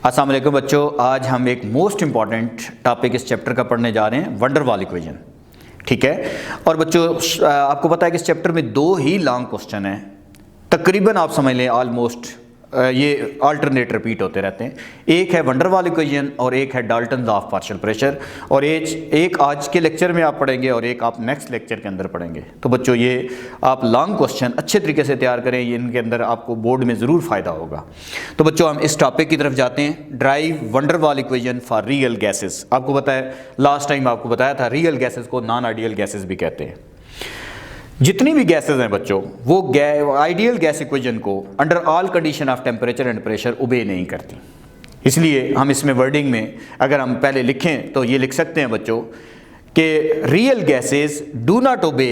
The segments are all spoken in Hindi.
अस्सलाम वालेकुम बच्चों, आज हम एक मोस्ट इंपॉर्टेंट टॉपिक इस चैप्टर का पढ़ने जा रहे हैं, वंडर वाल इक्वेशन। ठीक है। और बच्चों आपको पता है कि इस चैप्टर में दो ही लॉन्ग क्वेश्चन हैं, तकरीबन आप समझ लें ऑलमोस्ट ये अल्टरनेट रिपीट होते रहते हैं। एक है वंडर वाल इक्वेशन और एक है डाल्टन ऑफ पार्शियल प्रेशर, और एक आज के लेक्चर में आप पढ़ेंगे और एक आप नेक्स्ट लेक्चर के अंदर पढ़ेंगे। तो बच्चों ये आप लॉन्ग क्वेश्चन अच्छे तरीके से तैयार करें, ये इनके अंदर आपको बोर्ड में ज़रूर फ़ायदा होगा। तो बच्चों हम इस टॉपिक की तरफ जाते हैं, derive van der Waals equation for real gases. आपको पता है लास्ट टाइम आपको बताया था रियल गैसेस को नॉन आइडियल गैसेस भी कहते हैं। जितनी भी गैसेस हैं बच्चों वो आइडियल गैस इक्वेशन को under all condition of temperature and pressure obey नहीं करती। इसलिए हम इसमें वर्डिंग में अगर हम पहले लिखें तो ये लिख सकते हैं बच्चों कि real gases do not obey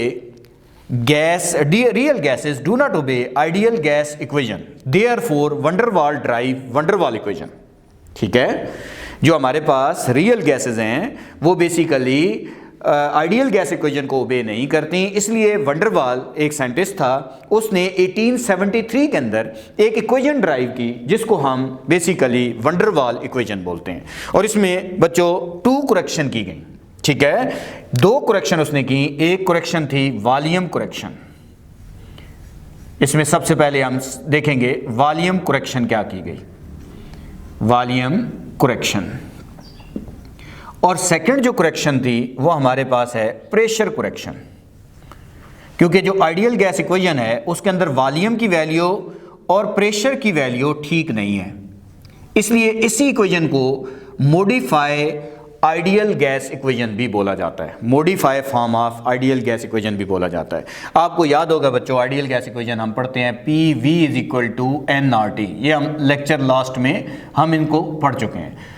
real gases do not obey ideal gas equation, therefore wonder वाल ड्राइव वंडर वाल इक्वेशन। ठीक है। जो हमारे पास रियल गैसेस हैं वो बेसिकली आइडियल गैस इक्वेशन को ओबे नहीं करती, इसलिए वंडर वाल एक साइंटिस्ट था, उसने 1873 के अंदर एक इक्वेशन ड्राइव की जिसको हम बेसिकली वंडर वाल इक्वेशन बोलते हैं। और इसमें बच्चों 2 करेक्शन की गई। ठीक है। 2 करेक्शन उसने की। एक करेक्शन थी वॉल्यूम करेक्शन। इसमें सबसे पहले हम देखेंगे वॉल्यूम करेक्शन क्या की गई, वॉल्यूम करेक्शन। और सेकंड जो करेक्शन थी वो हमारे पास है प्रेशर करेक्शन, क्योंकि जो आइडियल गैस इक्वेशन है उसके अंदर वॉल्यूम की वैल्यू और प्रेशर की वैल्यू ठीक नहीं है, इसलिए इसी इक्वेशन को मॉडिफाई आइडियल गैस इक्वेशन भी बोला जाता है, modify form of ideal gas equation भी बोला जाता है। आपको याद होगा बच्चों आइडियल गैस इक्वेशन हम पढ़ते हैं PV = nRT, ये हम लेक्चर लास्ट में हम इनको पढ़ चुके हैं।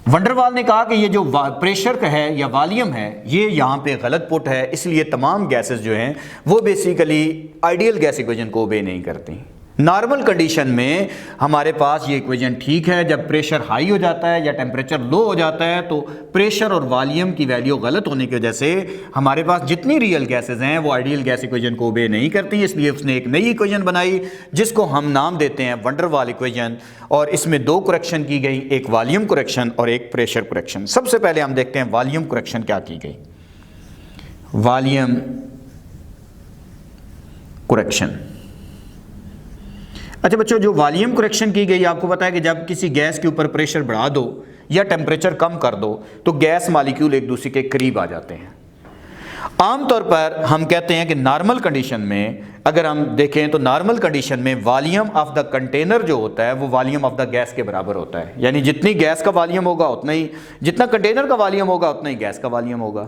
वंडरवाल ने कहा कि ये जो प्रेशर का है या वॉल्यूम है ये यहाँ पे गलत पुट है, इसलिए तमाम गैसेस जो हैं वो बेसिकली आइडियल गैस इक्वेशन को ओबे नहीं करती। नॉर्मल कंडीशन में हमारे पास ये इक्वेशन ठीक है, जब प्रेशर हाई हो जाता है या टेम्परेचर लो हो जाता है तो प्रेशर और वॉल्यूम की वैल्यू गलत होने की वजह से हमारे पास जितनी रियल गैसेस हैं वो आइडियल गैस इक्वेशन को ओबे नहीं करती, इसलिए उसने एक नई इक्वेशन बनाई जिसको हम नाम देते हैं वंडर वाल इक्वेशन। और इसमें 2 करेक्शन की गई, एक वॉल्यूम करेक्शन और एक प्रेशर करेक्शन। सबसे पहले हम देखते हैं वॉल्यूम करेक्शन क्या की गई, वॉल्यूम करेक्शन। अच्छा बच्चों जो वॉल्यूम करेक्शन की गई, आपको पता है कि जब किसी गैस के ऊपर प्रेशर बढ़ा दो या टेम्परेचर कम कर दो तो गैस मॉलिक्यूल एक दूसरे के करीब आ जाते हैं। आमतौर पर हम कहते हैं कि नॉर्मल कंडीशन में अगर हम देखें तो नॉर्मल कंडीशन में वॉल्यूम ऑफ द कंटेनर जो होता है वो वॉल्यूम ऑफ द गैस के बराबर होता है, यानी जितनी गैस का वॉल्यूम होगा उतना ही, जितना कंटेनर का वॉल्यूम होगा उतना ही गैस का वॉल्यूम होगा।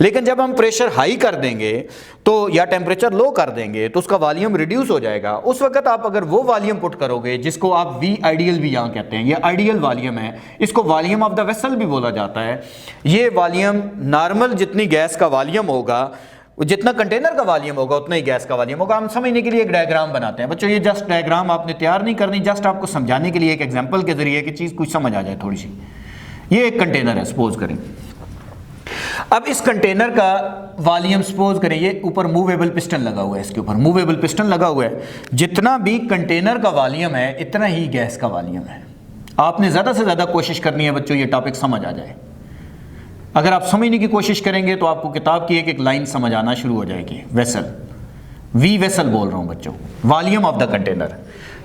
लेकिन जब हम प्रेशर हाई कर देंगे तो या टेम्परेचर लो कर देंगे तो उसका वॉल्यूम रिड्यूस हो जाएगा। उस वक्त आप अगर वो वॉल्यूम पुट करोगे जिसको आप वी आइडियल भी यहाँ कहते हैं, ये आइडियल वॉल्यूम है, इसको वॉल्यूम ऑफ द वेसल भी बोला जाता है। ये वॉल्यूम नॉर्मल जितनी गैस का वॉल्यूम होगा, जितना कंटेनर का वॉल्यूम होगा उतना ही गैस का वॉल्यूम होगा। हम समझने के लिए एक डायग्राम बनाते हैं बच्चों, ये जस्ट डायग्राम आपने तैयार नहीं करनी, जस्ट आपको समझाने के लिए एक एग्जांपल के जरिए कि चीज़ कुछ समझ आ जाए थोड़ी सी। ये एक कंटेनर है सपोज करें। अब इस कंटेनर का वॉल्यूम सपोज करें, ये ऊपर मूवेबल पिस्टन लगा हुआ है, इसके ऊपर मूवेबल पिस्टन लगा हुआ है, जितना भी कंटेनर का वॉल्यूम है इतना ही गैस का वॉल्यूम है। आपने ज़्यादा से ज़्यादा कोशिश करनी है बच्चों ये टॉपिक समझ आ जाए। अगर आप समझने की कोशिश करेंगे तो आपको किताब की एक एक लाइन समझ आना शुरू हो जाएगी। वेसल, वी वेसल बोल रहा हूं बच्चों, वॉल्यूम ऑफ द कंटेनर,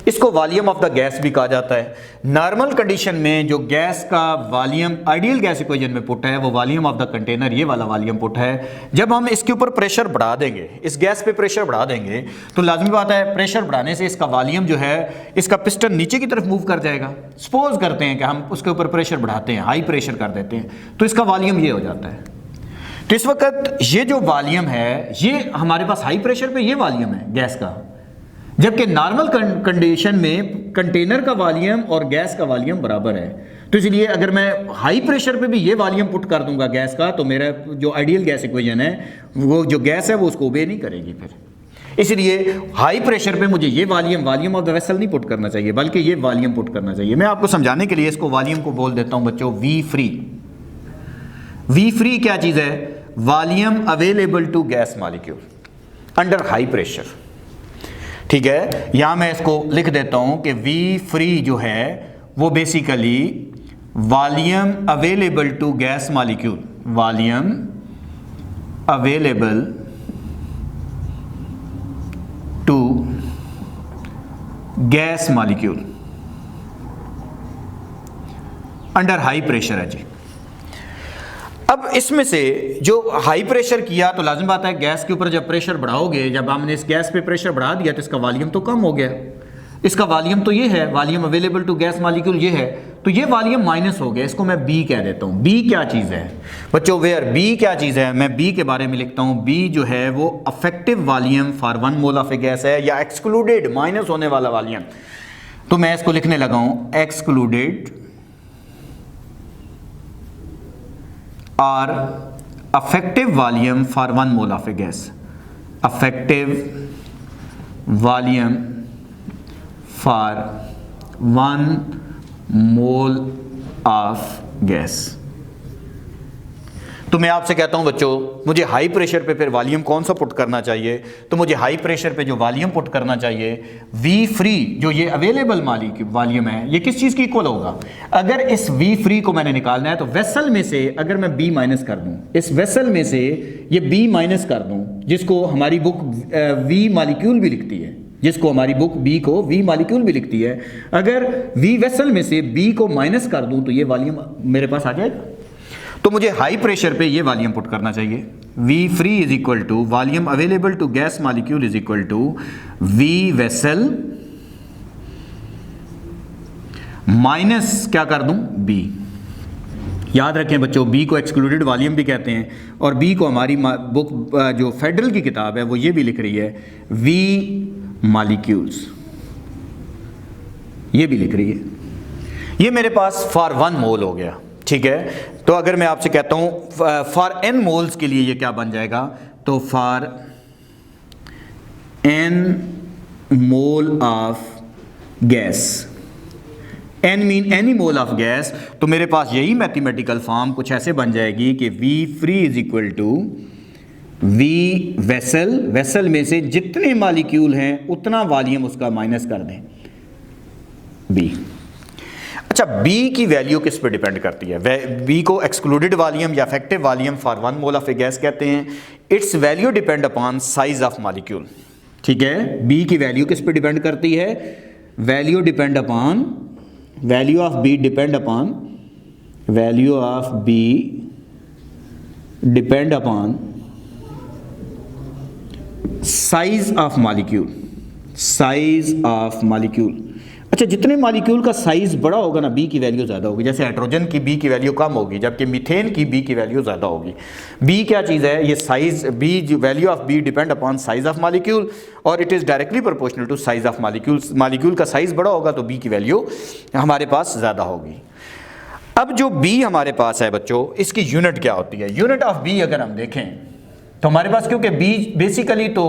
इसको वॉल्यूम ऑफ द गैस भी कहा जाता है। नॉर्मल कंडीशन में जो गैस का वॉल्यूम आइडियल गैस इक्वेशन में पुट है वो वॉल्यूम ऑफ द कंटेनर, ये वाला वॉल्यूम पुट है। जब हम इसके ऊपर प्रेशर बढ़ा देंगे, इस गैस पे प्रेशर बढ़ा देंगे तो लाजमी बात है प्रेशर बढ़ाने से इसका वॉल्यूम जो है, इसका पिस्टन नीचे की तरफ मूव कर जाएगा। सपोज करते हैं कि हम उसके ऊपर प्रेशर बढ़ाते हैं, हाई प्रेशर कर देते हैं, तो इसका वॉल्यूम ये हो जाता है। तो इस वक्त ये जो वॉल्यूम है ये हमारे पास हाई प्रेशर पे ये वॉल्यूम है गैस का, जबकि नॉर्मल कंडीशन में कंटेनर का वॉल्यूम और गैस का वॉल्यूम बराबर है। तो इसलिए अगर मैं हाई प्रेशर पे भी ये वॉल्यूम पुट कर दूंगा गैस का तो मेरा जो आइडियल गैस इक्वेशन है वो जो गैस है वो उसको ओबे नहीं करेगी फिर। इसलिए हाई प्रेशर पे मुझे ये वॉल्यूम ऑफ द वेसल नहीं पुट करना चाहिए, बल्कि ये वॉल्यूम पुट करना चाहिए। मैं आपको समझाने के लिए इसको वॉल्यूम को बोल देता हूं बच्चों वी फ्री। वी फ्री क्या चीज़ है? Volume available to gas molecule under high pressure. ठीक है, यहां मैं इसको लिख देता हूं कि वी फ्री जो है वो basically volume available to gas molecule, volume available to gas molecule under high pressure है जी। अब इसमें से जो हाई प्रेशर किया तो लाजिम बात है गैस के ऊपर जब प्रेशर बढ़ाओगे, जब हमने इस गैस पे प्रेशर बढ़ा दिया तो इसका वॉल्यूम तो कम हो गया। इसका वॉल्यूम तो ये है, volume available to gas molecule ये है, तो ये वॉल्यूम माइनस हो गया, इसको मैं बी कह देता हूँ। बी क्या चीज़ है बच्चों, वेयर बी क्या चीज़ है, मैं बी के बारे में लिखता हूँ। बी जो है वो affective volume for 1 mole of A gas है, या एक्सक्लूडेड माइनस होने वाला वॉल्यूम। तो मैं इसको लिखने लगा हूँ एक्सक्लूडेड और affective volume for 1 mole of A gas, affective volume for 1 mole of gas. तो मैं आपसे कहता हूं बच्चों, मुझे हाई प्रेशर पे फिर वॉल्यूम कौन सा पुट करना चाहिए, तो मुझे हाई प्रेशर पे जो वॉल्यूम पुट करना चाहिए वी फ्री, जो ये अवेलेबल वॉल्यूम है, ये किस चीज़ की इक्वल होगा। अगर इस वी फ्री को मैंने निकालना है तो वेसल में से अगर मैं बी माइनस कर दूं, इस वेसल में से ये बी माइनस कर दूं, जिसको हमारी बुक वी मॉलिक्यूल भी लिखती है, जिसको हमारी बुक बी को वी मॉलिक्यूल भी लिखती है, अगर वी वेसल में से बी को माइनस कर दूं तो ये वॉल्यूम मेरे पास आ जाएगा। तो मुझे हाई प्रेशर पे ये वॉल्यूम पुट करना चाहिए, V free is equal to volume available to gas molecule is equal to V vessel minus क्या कर दूं बी। याद रखें बच्चों, बी को एक्सक्लूडेड वॉल्यूम भी कहते हैं, और बी को हमारी बुक जो फेडरल की किताब है वो ये भी लिख रही है वी मॉलिक्यूल्स, ये भी लिख रही है। ये मेरे पास फॉर 1 मोल हो गया, ठीक है। तो अगर मैं आपसे कहता हूं फॉर n मोल्स के लिए ये क्या बन जाएगा, तो for n mole of gas, n mean any mole of gas, तो मेरे पास यही मैथमेटिकल फॉर्म कुछ ऐसे बन जाएगी कि V free is equal to V vessel, vessel में से जितने मॉलिक्यूल हैं उतना वॉल्यूम उसका माइनस कर दें बी। अच्छा, बी की वैल्यू किस पे डिपेंड करती है, बी को एक्सक्लूडेड वॉल्यूम या effective volume for 1 mole of A gas कहते हैं। It's value depend upon size of molecule, ठीक है। बी की वैल्यू किस पे डिपेंड करती है, value depend upon, value of B depend upon, value of B depend upon size of molecule, size of molecule. अच्छा, जितने मॉलिक्यूल का साइज बड़ा होगा ना बी की वैल्यू ज़्यादा होगी। जैसे हाइड्रोजन की बी की वैल्यू कम होगी जबकि मीथेन की बी की वैल्यू ज़्यादा होगी। बी क्या चीज़ है, ये size, b value of B depend upon size of molecule और it is directly proportional to size of molecule. Molecule का साइज बड़ा होगा तो बी की वैल्यू हमारे पास ज़्यादा होगी। अब जो बी हमारे पास है बच्चों, इसकी यूनिट क्या होती है। यूनिट ऑफ बी अगर हम देखें तो हमारे पास, क्योंकि बी बेसिकली तो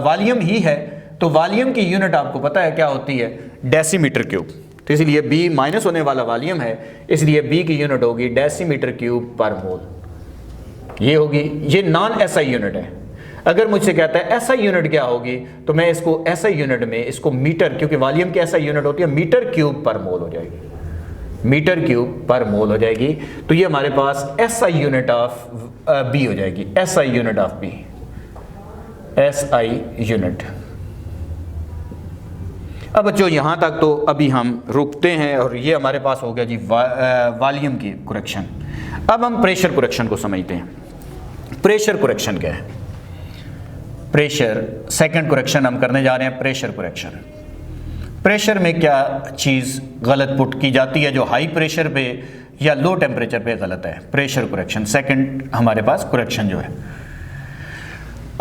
वॉल्यूम ही है, तो वॉल्यूम की यूनिट आपको पता है क्या होती है, डेसीमीटर क्यूब। तो इसलिए बी माइनस होने वाला वॉल्यूम है, इसलिए बी की यूनिट होगी डेसीमीटर क्यूब पर मोल। ये होगी, ये नॉन एसआई यूनिट है। अगर मुझसे कहता है एसआई यूनिट क्या होगी, तो मैं इसको एसआई यूनिट में इसको मीटर, क्योंकि वॉल्यूम की एसआई यूनिट होती है, मीटर क्यूब पर मोल हो जाएगी, मीटर क्यूब पर मोल हो जाएगी। तो ये हमारे पास एसआई यूनिट ऑफ बी हो जाएगी, SI unit of B, SI unit. अब बच्चों यहाँ तक तो अभी हम रुकते हैं और ये हमारे पास हो गया जी वॉल्यूम की कुरेक्शन। अब हम प्रेशर कुरेक्शन को समझते हैं। प्रेशर कुरेक्शन क्या है, प्रेशर सेकंड कुरेक्शन हम करने जा रहे हैं, प्रेशर कुरेक्शन। प्रेशर में क्या चीज़ गलत पुट की जाती है जो हाई प्रेशर पे या लो टेम्परेचर पे गलत है। प्रेशर कुरेक्शन सेकंड हमारे पास कुरेक्शन जो है,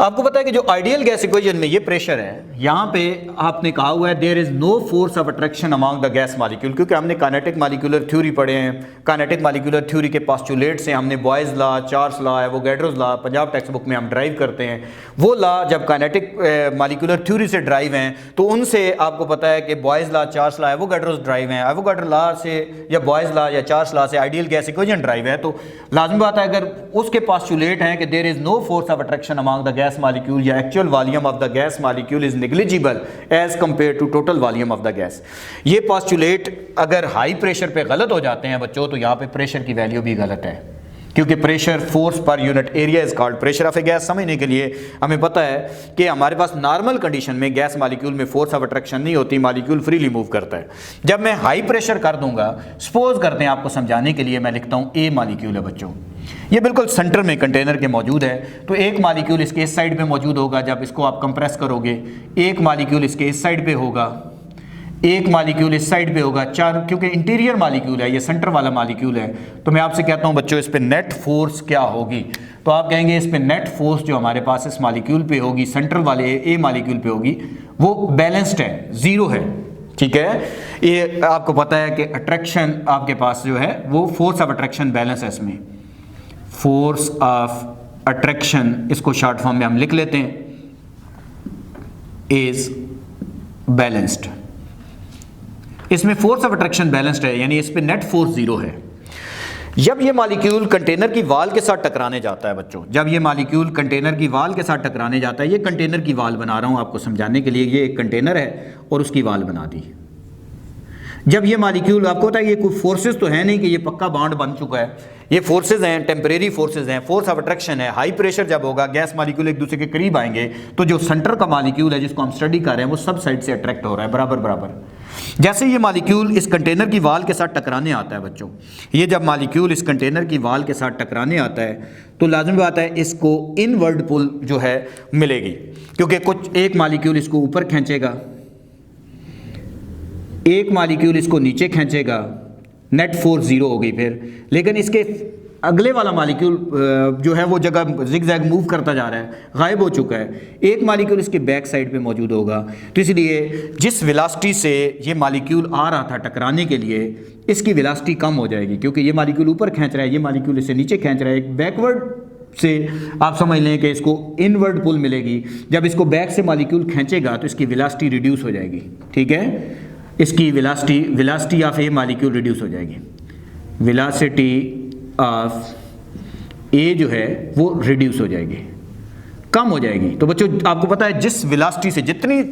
आपको पता है कि जो आइडियल गैस इक्वेशन में ये प्रेशर है, यहाँ पे आपने कहा हुआ है there is no force of attraction among the gas molecule, क्योंकि हमने काइनेटिक मॉलिक्यूलर थ्योरी पढ़े हैं। काइनेटिक मॉलिक्यूलर थ्योरी के पोस्टुलेट से हमने Boyle's law, Charles law, Avogadro's law Punjab text book में हम ड्राइव करते हैं। वो लॉ जब काइनेटिक मॉलिक्यूलर थ्योरी से ड्राइव हैं तो उनसे आपको पता है कि Boyle's law, Charles law, Avogadro's derive हैं। एवोगैड्रो लॉ से या बॉयज़ लॉ या चार्ल्स लॉ से आइडियल गैस इक्वेशन ड्राइव है। तो लाजमी बात है अगर उसके पोस्टुलेट हैं कि there is no force of attraction among the gas gas molecule या actual volume of the gas molecule is negligible as compared to total volume of the gas। ये postulate अगर हाई प्रेशर पे गलत हो जाते हैं बच्चों, तो यहाँ पे प्रेशर की वैल्यू भी गलत है, क्योंकि pressure force per unit area is called pressure of A gas. समझने के लिए हमें पता है कि हमारे पास नॉर्मल कंडीशन में गैस मॉलिक्यूल में फोर्स ऑफ अट्रैक्शन नहीं होती, मॉलिक्यूल फ्रीली मूव करता है। जब मैं हाई प्रेशर कर दूंगा, सपोज करते हैं आपको समझाने के लिए मैं लिखता हूं ए मॉलिक्यूल है बच्चों, ये बिल्कुल सेंटर में कंटेनर के मौजूद है, तो एक मॉलिक्यूल इसके इस साइड पे मौजूद होगा। जब इसको आप कंप्रेस करोगे, एक मॉलिक्यूल इसके इस साइड पे होगा, एक मॉलिक्यूल इस साइड पे होगा, चार, क्योंकि इंटीरियर मॉलिक्यूल है, ये सेंटर वाला मॉलिक्यूल है। तो मैं आपसे कहता हूं बच्चों, इस पे नेट फोर्स क्या होगी, तो आप कहेंगे इस पे नेट फोर्स जो हमारे पास इस मॉलिक्यूल पे होगी, सेंटर वाले ए मॉलिक्यूल पे होगी, वो बैलेंस्ड है, जीरो है। ठीक है, ये आपको पता है कि अट्रैक्शन आपके पास जो है वो फोर्स ऑफ अट्रैक्शन बैलेंस है, इसमें फोर्स ऑफ अट्रैक्शन, इसको शॉर्ट फॉर्म में हम लिख लेते हैं, इज बैलेंस्ड। इसमें फोर्स ऑफ अट्रैक्शन बैलेंस्ड है, यानी इस पे नेट फोर्स जीरो है। जब ये मॉलिक्यूल कंटेनर की वाल के साथ टकराने जाता है बच्चों, जब ये मॉलिक्यूल कंटेनर की वाल के साथ टकराने जाता है, ये कंटेनर की वाल बना रहा हूं आपको समझाने के लिए, ये एक कंटेनर है और उसकी वाल बना दी। जब ये मॉलिक्यूल, आपको पता है ये कोई फोर्सेस तो है नहीं कि ये पक्का बॉन्ड बन चुका है, ये फोर्सेस हैं, टेम्परेरी फोर्सेस हैं, फोर्स ऑफ अट्रैक्शन है। हाई प्रेशर जब होगा, गैस मॉलिक्यूल एक दूसरे के करीब आएंगे, तो जो सेंटर का मॉलिक्यूल है जिसको हम स्टडी कर रहे हैं, वो सब साइड से अट्रैक्ट हो रहा है बराबर बराबर। जैसे ये मॉलिक्यूल इस कंटेनर की वाल के साथ टकराने आता है बच्चों, ये जब मॉलिक्यूल इस कंटेनर की वाल के साथ टकराने आता है, तो लाजमी बात है इसको इनवर्ड पुल जो है मिलेगी, क्योंकि कुछ एक मॉलिक्यूल इसको ऊपर खींचेगा, एक मॉलिक्यूल इसको नीचे खींचेगा, नेट फोर्स जीरो हो गई फिर। लेकिन इसके अगले वाला मॉलिक्यूल जो है वो जगह जिग-जैग मूव करता जा रहा है, गायब हो चुका है, एक मॉलिक्यूल इसके बैक साइड पे मौजूद होगा। तो इसलिए जिस वेलोसिटी से ये मॉलिक्यूल आ रहा था टकराने के लिए, इसकी वेलोसिटी कम हो जाएगी, क्योंकि ये मॉलिक्यूल ऊपर खींच रहा है, ये मॉलिक्यूल इसे नीचे खींच रहा है। एक बैकवर्ड से आप समझ लें कि इसको इनवर्ड पुल मिलेगी। जब इसको बैक से मॉलिक्यूल खींचेगा तो इसकी वेलोसिटी रिड्यूस हो जाएगी। ठीक है, इसकी velocity of A molecule reduce हो जाएगी, वेलोसिटी ऑफ ए जो है वो रिड्यूस हो जाएगी, कम हो जाएगी। तो बच्चों आपको पता है जिस वेलोसिटी से, जितनी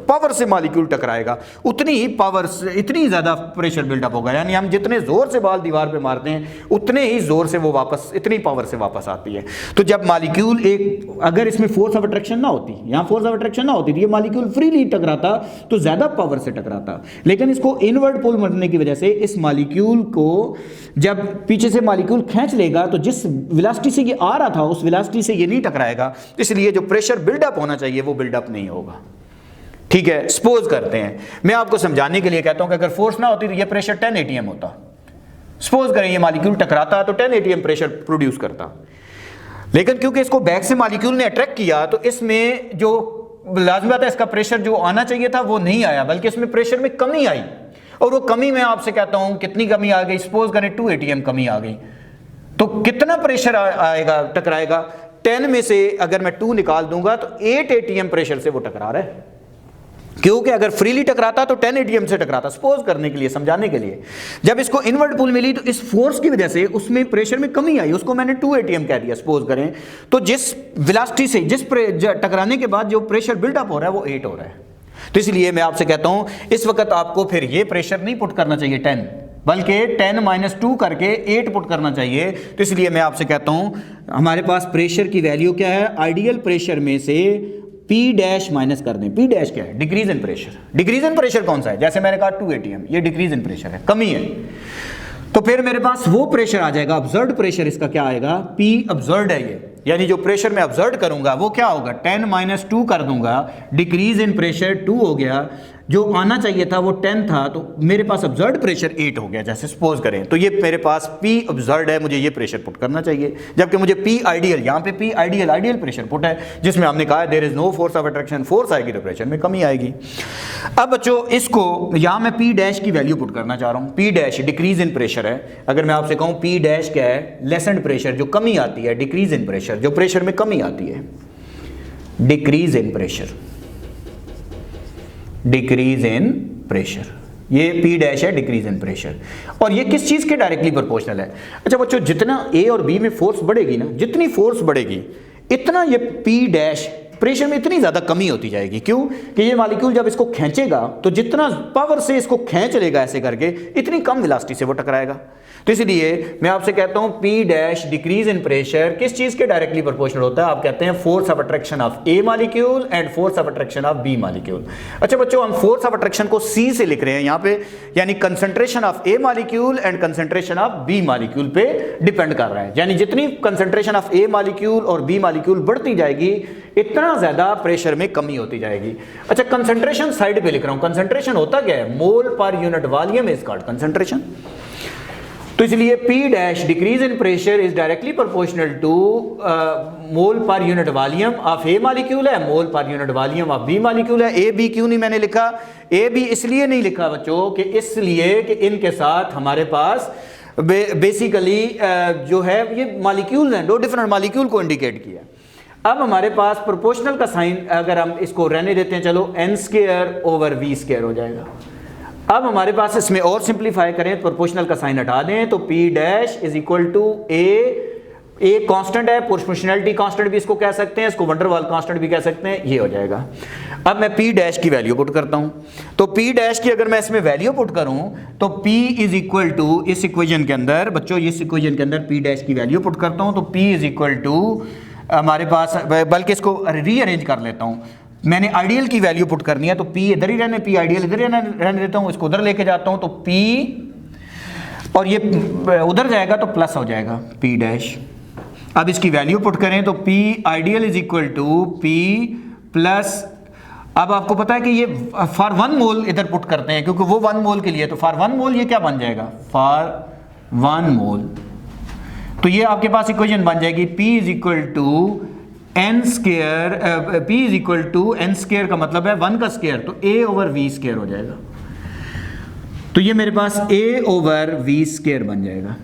पावर से मॉलिक्यूल टकराएगा, उतनी ही पावर से, इतनी ज़्यादा प्रेशर बिल्डअप होगा। यानी हम जितने ज़ोर से बाल दीवार पे मारते हैं, उतने ही ज़ोर से वो वापस, इतनी पावर से वापस आती है। तो जब मॉलिक्यूल एक, अगर इसमें फोर्स ऑफ अट्रैक्शन ना होती, यहाँ फोर्स ऑफ अट्रैक्शन ना होती, तो ये मॉलिक्यूल फ्रीली टकराता, तो ज़्यादा पावर से टकराता। लेकिन इसको इनवर्ड पुल मरने की वजह से इस मॉलिक्यूल को जब पीछे से मॉलिक्यूल खींच लेगा, तो जिस वेलोसिटी से ये आ रहा था उस वेलोसिटी से ये नहीं टकराएगा, इसलिए जो प्रेशर बिल्डअप होना चाहिए वो बिल्डअप नहीं होगा। ठीक है, सपोज करते हैं, मैं आपको समझाने के लिए कहता हूं कि अगर फोर्स ना होती तो ये प्रेशर 10 atm होता। सपोज करें ये मॉलिक्यूल टकराता तो 10 atm प्रेशर प्रोड्यूस करता, लेकिन क्योंकि इसको बैक से मॉलिक्यूल ने अट्रैक्ट किया, तो इसमें जो लाज़मी बात है इसका प्रेशर जो आना चाहिए था वो नहीं आया, बल्कि इसमें प्रेशर में कमी आई। और वो कमी मैं आपसे कहता हूं कितनी कमी आ गई, सपोज करें 2 atm कमी आ गई, तो कितना प्रेशर आएगा, टकराएगा। 10 में से अगर मैं 2 निकाल दूंगा तो 8 atm प्रेशर से वो टकरा रहा है, क्योंकि अगर फ्रीली टकराता तो 10 atm से टकराता। सपोज करने के लिए, समझाने के लिए, जब इसको इनवर्ड पुल मिली तो इस फोर्स की वजह से उसमें प्रेशर में कमी आई, उसको मैंने 2 atm कह दिया। सपोज करें तो जिस वेलोसिटी से, जिस टकराने के बाद जो प्रेशर बिल्डअप हो रहा है वो 8 हो रहा है। तो इसलिए मैं आपसे कहता हूं इस वक्त आपको फिर ये प्रेशर नहीं पुट करना चाहिए 10, बल्कि 10 - 2 करके 8 पुट करना चाहिए। तो इसलिए मैं आपसे कहता हूं हमारे पास प्रेशर की वैल्यू क्या है, आइडियल प्रेशर में से P डैश माइनस कर दें। P डैश क्या है, decrease in pressure. Decrease in pressure कौन सा है, जैसे मैंने कहा 2 atm, ये डिक्रीज इन प्रेशर है, कमी है। तो फिर मेरे पास वो प्रेशर आ जाएगा, ऑब्जर्व्ड प्रेशर इसका क्या आएगा, P ऑब्जर्व्ड है ये, यानी जो प्रेशर मैं ऑब्जर्व करूंगा वो क्या होगा, 10 - 2 कर दूंगा, डिक्रीज इन प्रेशर 2 हो गया, जो आना चाहिए था वो 10 था, तो मेरे पास ऑब्जर्व्ड प्रेशर 8 हो गया। जैसे सपोज करें तो ये मेरे पास P ऑब्जर्व्ड है, मुझे ये प्रेशर पुट करना चाहिए, जबकि मुझे P आइडियल, यहाँ पे P आइडियल प्रेशर पुट है, जिसमें हमने कहा there is no force of attraction, force आएगी तो प्रेशर में कमी आएगी। अब बच्चों इसको यहाँ मैं P डैश की वैल्यू पुट करना चाह रहा हूँ। P dash decrease in pressure है। अगर मैं आपसे कहूँ P डैश क्या है, लेसेंड प्रेशर, जो कमी आती है, डिक्रीज इन प्रेशर, जो प्रेशर में कमी आती है, decrease in pressure, decrease in pressure, ये P डैश है, डिक्रीज इन प्रेशर। और ये किस चीज के डायरेक्टली प्रोपोर्शनल है। अच्छा बच्चों, जितना A और B में फोर्स बढ़ेगी ना, जितनी फोर्स बढ़ेगी इतना ये पी डैश प्रेशर में इतनी ज़्यादा कमी होती जाएगी। क्यों कि ये मॉलिक्यूल जब इसको खींचेगा तो जितना पावर से इसको खींच लेगा ऐसे करके, इतनी कम वेलोसिटी से वो टकराएगा। तो इसलिए मैं आपसे कहता हूं P dash decrease in pressure किस चीज के डायरेक्टली प्रोपोर्शनल होता है? आप कहते हैं force of attraction of A molecule and force of attraction of B molecule. अच्छा बच्चों, हम फोर्स ऑफ अट्रैक्शन को सी से लिख रहे हैं यहां पे, यानी concentration of A molecule and concentration of B molecule पे डिपेंड कर रहा है। यानी जितनी कंसंट्रेशन ऑफ ए मॉलिक्यूल और बी मॉलिक्यूल बढ़ती जाएगी, इतना ज्यादा प्रेशर में कमी होती जाएगी। अच्छा, कंसंट्रेशन साइड पे लिख रहा हूं। कंसंट्रेशन होता क्या है? Mole per unit volume is called concentration. तो इसलिए P dash decrease in pressure is directly proportional to mole per unit volume of A molecule है, mole per unit volume of B molecule है। ए बी क्यों नहीं मैंने लिखा? ए बी इसलिए नहीं लिखा बच्चों कि इसलिए कि इनके साथ हमारे पास बेसिकली जो है ये मॉलिक्यूल हैं, दो डिफरेंट मॉलिक्यूल को इंडिकेट किया। अब हमारे पास प्रोपोर्शनल का साइन अगर हम इसको रहने देते हैं, चलो n square over v square हो जाएगा। अब हमारे पास इसमें और सिंप्लीफाई करें, प्रोपोर्शनल का साइन हटा दें तो P dash is equal to a constant है, प्रोपोर्शनैलिटी कांस्टेंट भी इसको कह सकते हैं, इसको वंडर वाल कांस्टेंट भी कह सकते हैं, ये हो जाएगा। अब मैं P डैश की वैल्यू पुट करता हूं, तो P डैश की अगर मैं इसमें वैल्यू पुट करूं तो P इज इक्वल टू, इस इक्वेशन के अंदर बच्चों, इस इक्वेशन के अंदर P डैश की वैल्यू पुट करता हूं तो P इज इक्वल टू हमारे पास, बल्कि इसको रीअरेंज कर लेता हूं, मैंने आइडियल की वैल्यू पुट करनी है तो P इधर ही रहने, P आइडियल इधर रहने देता हूँ, इसको उधर लेके जाता हूँ तो P और ये उधर जाएगा तो प्लस हो जाएगा P डैश। अब इसकी वैल्यू पुट करें तो P ideal is equal to P plus, अब आपको पता है कि ये फॉर 1 मोल इधर पुट करते हैं क्योंकि वो 1 मोल के लिए, तो फॉर 1 मोल ये क्या बन जाएगा? For 1 mole. तो ये आपके पास इक्वेशन बन जाएगी P is equal to n square, P is equal to n square का मतलब है 1 का स्क्वायर, तो a ओवर v स्क्वायर हो जाएगा। तो ये मेरे पास a ओवर v स्क्वायर बन जाएगा।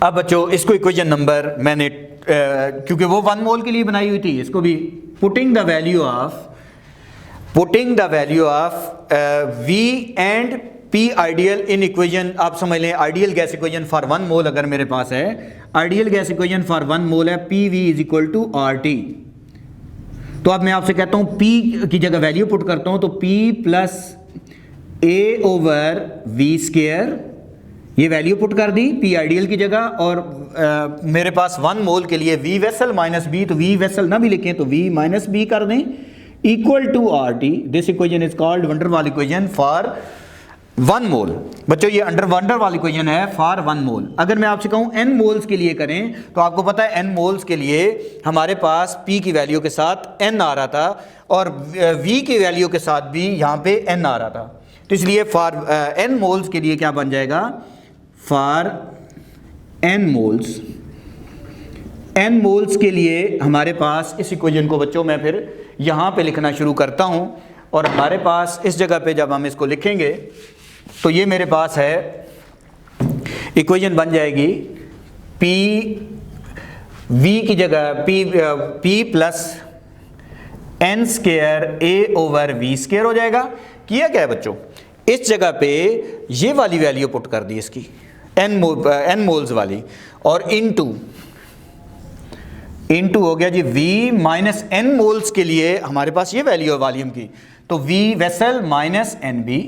अब बच्चों इसको इक्वेशन नंबर मैंने क्योंकि वो 1 मोल के लिए बनाई हुई थी, इसको भी putting the value of v and P ideal in equation, आप समझ लें ideal gas equation for 1 mole अगर मेरे पास है, ideal gas equation for 1 mole है PV is equal to RT। तो अब मैं आपसे कहता हूं P की जगह वैल्यू पुट करता हूं तो P plus A over V square, ये वैल्यू पुट कर दी P आइडियल की जगह, और मेरे पास 1 मोल के लिए V वेसल माइनस B, तो V वेसल ना भी लिखें तो V माइनस B कर दें, equal to RT। This equation is called Van der Waals equation for 1 mole. बच्चों ये वंडर वाल इक्वेशन है फॉर 1 मोल। अगर मैं आपसे कहूं n मोल्स के लिए करें तो आपको पता है n मोल्स के लिए हमारे पास P की वैल्यू के साथ n आ रहा था और V की वैल्यू के साथ भी यहां पे n आ रहा था, तो इसलिए फॉर n मोल्स के लिए क्या बन जाएगा? फॉर n मोल्स के लिए हमारे पास इस इक्वेशन को बच्चों मैं फिर यहां पे लिखना शुरू करता हूं, और हमारे पास इस जगह पे जब हम इसको लिखेंगे तो ये मेरे पास है इक्वेशन बन जाएगी P V की जगह P plus n square A over V square हो जाएगा। किया क्या है बच्चों? इस जगह पे ये वाली वैल्यू पुट कर दी इसकी n मोल्स वाली, और इनटू हो गया जी V माइनस n मोल्स के लिए हमारे पास ये वैल्यू है वॉल्यूम की, तो V vessel minus NB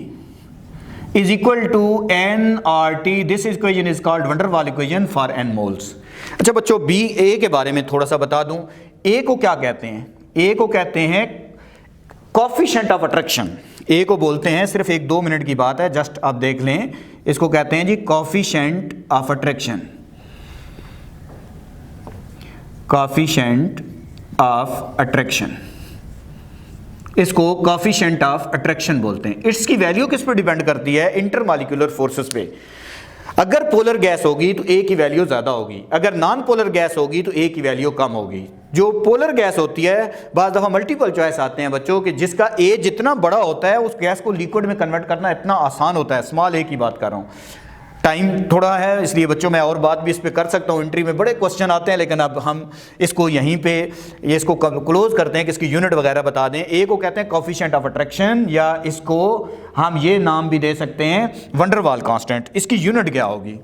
is equal to nRT। This equation is called Van der Waals equation for n moles. अच्छा बच्चों, A के बारे में थोड़ा सा बता दूं। A को क्या कहते हैं? A को कहते हैं कोफिशिएंट ऑफ अट्रैक्शन। A को बोलते हैं, सिर्फ 1-2 मिनट की बात है, जस्ट आप देख लें, इसको कहते हैं जी coefficient of attraction, coefficient of attraction, इसको कोफिशिएंट ऑफ अट्रैक्शन बोलते हैं। इसकी वैल्यू किस पर डिपेंड करती है? इंटरमॉलिक्यूलर फोर्सेस पे। अगर पोलर गैस होगी तो A की वैल्यू ज्यादा होगी, अगर नॉन पोलर गैस होगी तो A की वैल्यू कम होगी। जो पोलर गैस होती है, बाज़ दफ़ा मल्टीपल चॉइस आते हैं बच्चों कि जिसका A जितना बड़ा होता है उस गैस को लिक्विड में कन्वर्ट करना इतना आसान होता है। स्मॉल A की बात कर रहा हूँ, टाइम थोड़ा है इसलिए बच्चों मैं और बात भी इस पे कर सकता हूँ, एंट्री में बड़े क्वेश्चन आते हैं, लेकिन अब हम इसको यहीं पे ये इसको क्लोज करते हैं कि इसकी यूनिट वगैरह बता दें। ए को कहते हैं कोफिशिएंट ऑफ अट्रैक्शन, या इसको हम ये नाम भी दे सकते हैं वंडर वाल कांस्टेंट। इसकी यूनिट क्या होगी?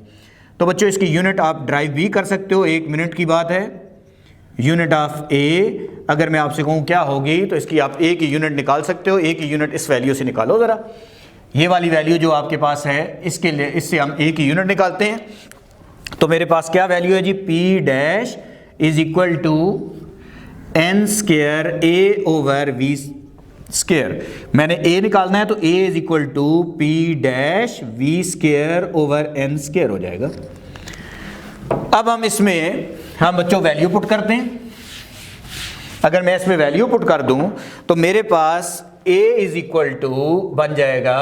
तो बच्चों इसकी यूनिट आप ड्राइव भी कर सकते हो, 1 मिनट की बात है, यूनिट ऑफ ए अगर मैं आपसे कहूँ क्या होगी, तो इसकी आप ए की यूनिट निकाल सकते हो। ए की यूनिट इस वैल्यू से निकालो ज़रा, ये वाली वैल्यू जो आपके पास है इसके लिए, इससे हम ए की यूनिट निकालते हैं। तो मेरे पास क्या वैल्यू है जी, P dash is equal to n square a over v square. मैंने ए निकालना है तो a is equal to P dash v square over n square हो जाएगा। अब हम इसमें बच्चों वैल्यू पुट करते हैं। अगर मैं इसमें वैल्यू पुट कर दूं तो मेरे पास A इज इक्वल टू बन जाएगा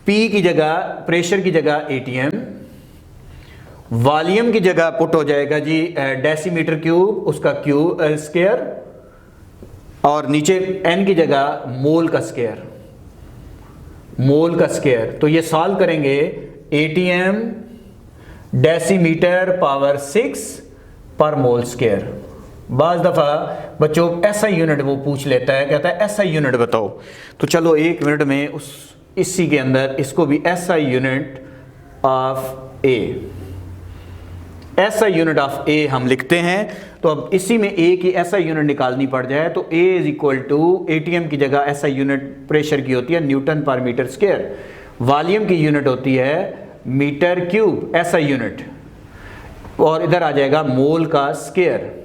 P की जगह, प्रेशर की जगह ATM, वॉल्यूम की जगह पुट हो जाएगा जी डेसीमीटर क्यूब, उसका क्यूब स्क्वायर, और नीचे N की जगह मोल का स्क्वायर, मोल का स्क्वायर। तो ये सॉल्व करेंगे, ATM डेसीमीटर पावर 6 पर मोल स्क्वायर। बाज़ दफ़ा बच्चों ऐसा यूनिट वो पूछ लेता है, कहता है ऐसा यूनिट बताओ। तो चलो 1 मिनट में इसी के अंदर इसको भी ऐसा यूनिट ऑफ ए, ऐसा यूनिट ऑफ ए हम लिखते हैं। तो अब इसी में ए की ऐसा यूनिट निकालनी पड़ जाए तो a is equal to ATM की जगह ऐसा यूनिट प्रेशर की होती है न्यूटन पर मीटर स्क्वायर, वॉल्यूम की यूनिट होती है मीटर क्यूब ऐसा यूनिट, और इधर आ जाएगा मोल का स्क्वायर।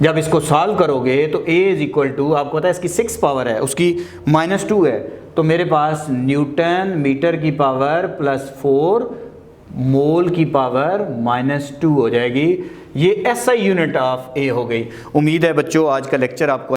जब इसको सॉल्व करोगे तो A इज इक्वल टू, आपको पता है इसकी 6 पावर है, उसकी -2 है, तो मेरे पास न्यूटन मीटर की पावर +4 मोल की पावर -2 हो जाएगी। ये ऐसा यूनिट ऑफ ए हो गई। उम्मीद है बच्चों आज का लेक्चर आपको